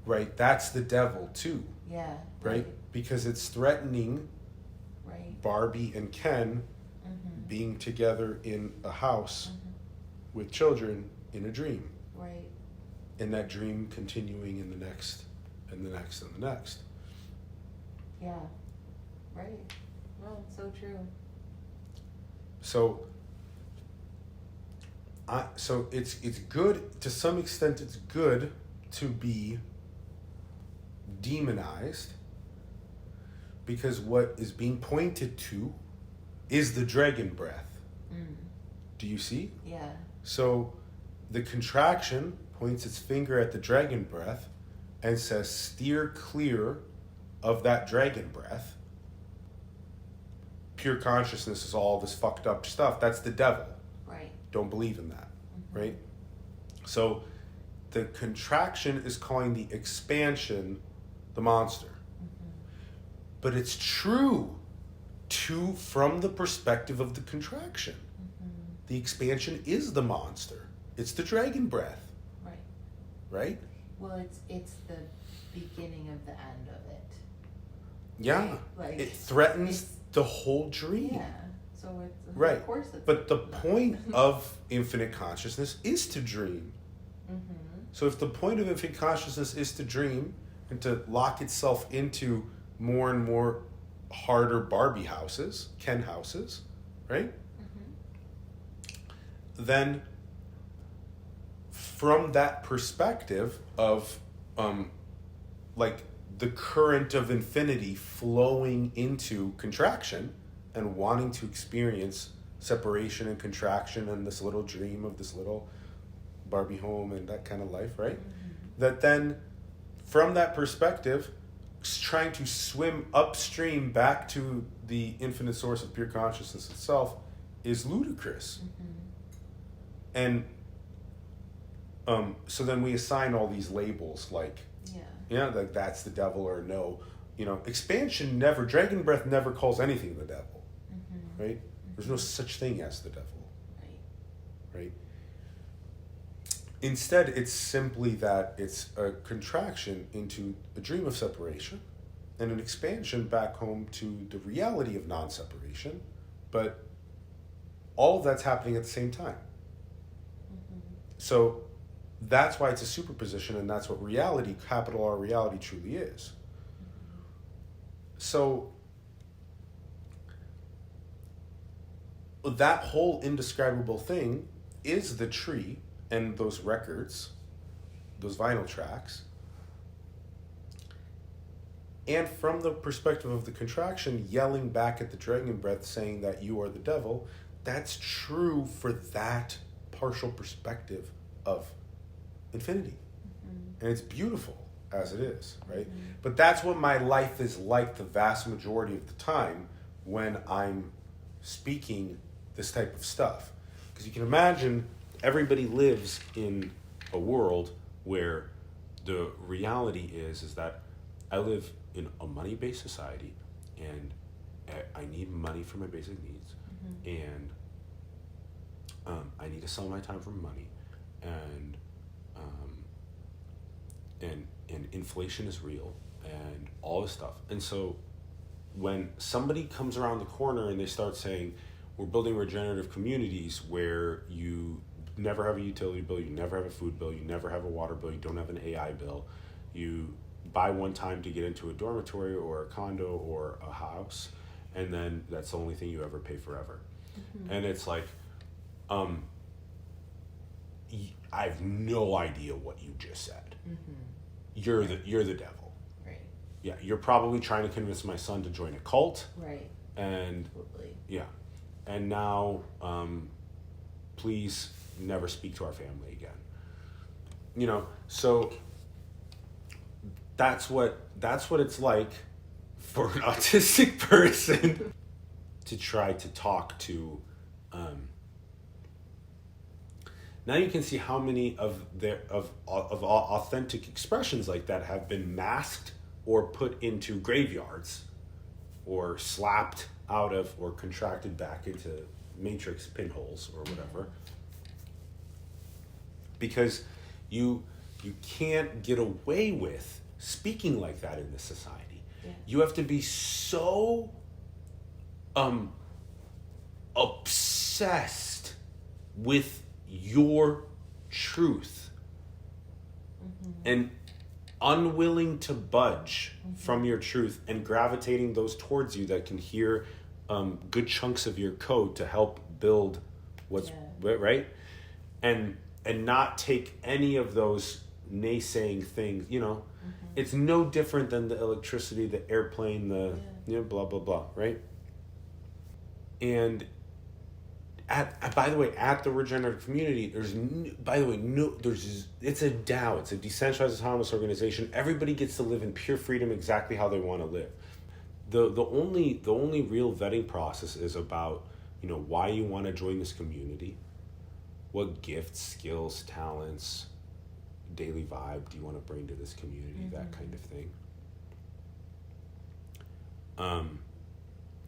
Right? That's the devil too, Yeah. right? Because it's threatening Right. Barbie and Ken being together in a house with children in a dream. Right. And that dream continuing in the next and the next and the next. Yeah. Right. Well, it's so true. So it's good to some extent. It's good to be demonized because what is being pointed to is the dragon breath. Mm. Do you see? Yeah. So the contraction points its finger at the dragon breath and says, steer clear of that dragon breath. Pure consciousness is all this fucked up stuff. That's the devil. Right. Don't believe in that. Right? So the contraction is calling the expansion the monster. But it's true from the perspective of the contraction. The expansion is the monster. It's the dragon breath. Right. Right? Well, it's the beginning of the end of it. Yeah. Like, it threatens the whole dream. Yeah. So it's Right. Of course it's But the point of infinite consciousness is to dream. So if the point of infinite consciousness is to dream and to lock itself into more and more harder Barbie houses, Ken houses, right? Then from that perspective of like the current of infinity flowing into contraction and wanting to experience separation and contraction and this little dream of this little Barbie home and that kind of life, right? That then from that perspective, trying to swim upstream back to the infinite source of pure consciousness itself is ludicrous. And so then we assign all these labels like, like that's the devil or no. Expansion dragon breath never calls anything the devil, right? There's no such thing as the devil, right? Instead, it's simply that it's a contraction into a dream of separation and an expansion back home to the reality of non-separation, but all of that's happening at the same time. So that's why it's a superposition, and that's what reality, capital R reality, truly is. So that whole indescribable thing is the tree and those records, those vinyl tracks. And from the perspective of the contraction, yelling back at the dragon breath saying that you are the devil, that's true for that partial perspective of infinity. And it's beautiful as it is, right? But that's what my life is like the vast majority of the time when I'm speaking this type of stuff. Because you can imagine everybody lives in a world where the reality is that I live in a money-based society and I need money for my basic needs, and I need to sell my time for money, and inflation is real and all this stuff. And so when somebody comes around the corner and they start saying, we're building regenerative communities where you never have a utility bill, you never have a food bill, you never have a water bill, you don't have an AI bill, you buy one time to get into a dormitory or a condo or a house, and then that's the only thing you ever pay forever. And it's like, I have no idea what you just said. You're the devil. Right. Yeah, you're probably trying to convince my son to join a cult. Right. And Absolutely. yeah, and now please never speak to our family again. So that's what it's like for an autistic person to try to talk to. Now you can see how many of authentic expressions like that have been masked or put into graveyards or slapped out of or contracted back into matrix pinholes or whatever. Because you can't get away with speaking like that in this society. You have to be so obsessed with your truth and unwilling to budge from your truth and gravitating those towards you that can hear good chunks of your code to help build what's right, and not take any of those naysaying things. It's no different than the electricity, the airplane, the blah blah blah, right? And by the way, at the regenerative community, there's it's a DAO, it's a decentralized autonomous organization. Everybody gets to live in pure freedom exactly how they want to live. The only real vetting process is about, why you want to join this community, what gifts, skills, talents, daily vibe do you want to bring to this community, that kind of thing.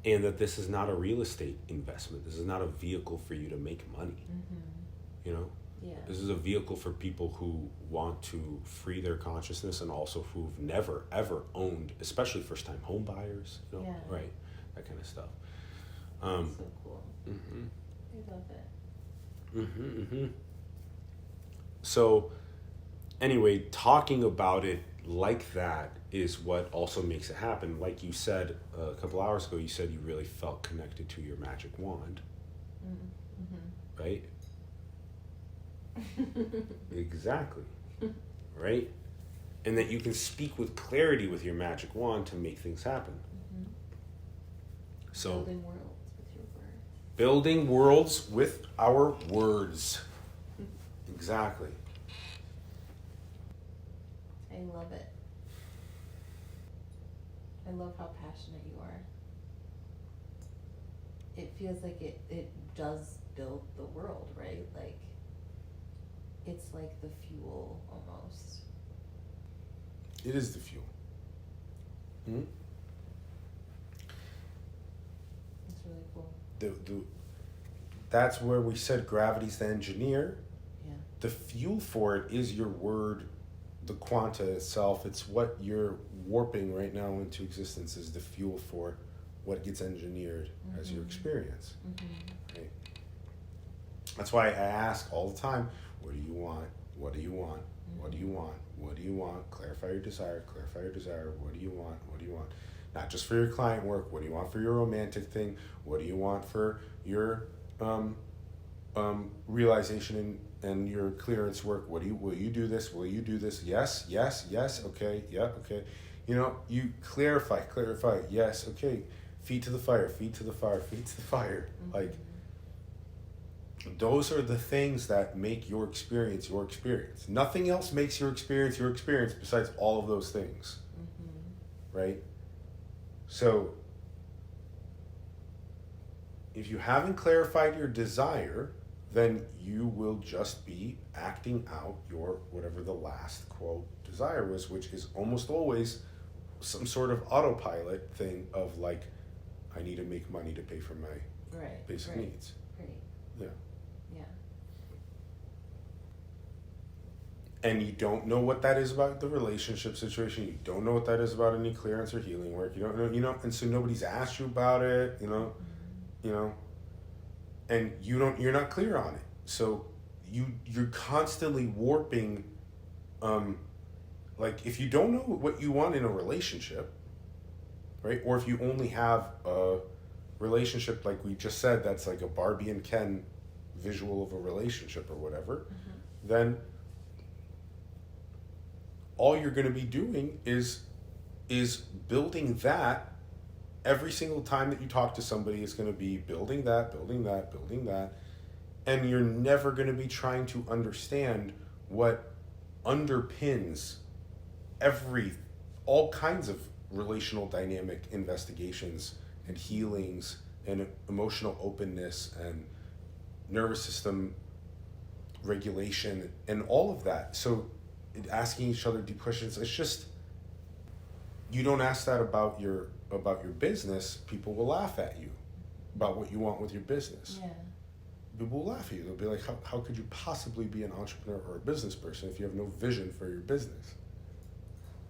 And that this is not a real estate investment. This is not a vehicle for you to make money. Yeah. This is a vehicle for people who want to free their consciousness, and also who've never ever owned, especially first time home buyers, right? That kind of stuff. So cool. I love it. So anyway, talking about it like that is what also makes it happen. Like you said a couple hours ago, you said you really felt connected to your magic wand, right? Exactly. Right? And that you can speak with clarity with your magic wand to make things happen. So building worlds with your words. Building worlds with our words. Exactly. I love it. I love how passionate you are. It feels like it does build the world, right? Like, it's like the fuel almost. It is the fuel. It's really cool. That's where we said gravity's the engineer. Yeah. The fuel for it is your word, the quanta itself. It's what you're warping right now into existence is the fuel for what gets engineered as your experience. Right? That's why I ask all the time, what do you want? What do you want? What do you want? What do you want? Clarify your desire. Clarify your desire. What do you want? What do you want? Not just for your client work. What do you want for your romantic thing? What do you want for your realization and your clearance work? Will you do this? Will you do this? Yes, yes, yes. Okay, yeah, okay. You clarify. Yes, okay. Feet to the fire. Feet to the fire. Feet to the fire. Like, those are the things that make your experience your experience. Nothing else makes your experience besides all of those things. Right? So, if you haven't clarified your desire, then you will just be acting out your whatever the last quote desire was, which is almost always some sort of autopilot thing of like, I need to make money to pay for my basic needs. Right. Yeah. Yeah. And you don't know what that is about the relationship situation. You don't know what that is about any clearance or healing work. You don't know, and so nobody's asked you about it, and you're not clear on it. So you're constantly warping, like if you don't know what you want in a relationship, right? Or if you only have a relationship, like we just said, that's like a Barbie and Ken visual of a relationship or whatever, then all you're going to be doing is building that. Every single time that you talk to somebody is going to be building that, and you're never going to be trying to understand what underpins all kinds of relational dynamic investigations and healings and emotional openness and nervous system regulation and all of that. So asking each other deep questions, it's just, you don't ask that about your business, people will laugh at you about what you want with your business. Yeah. People will laugh at you. They'll be like, how could you possibly be an entrepreneur or a business person if you have no vision for your business?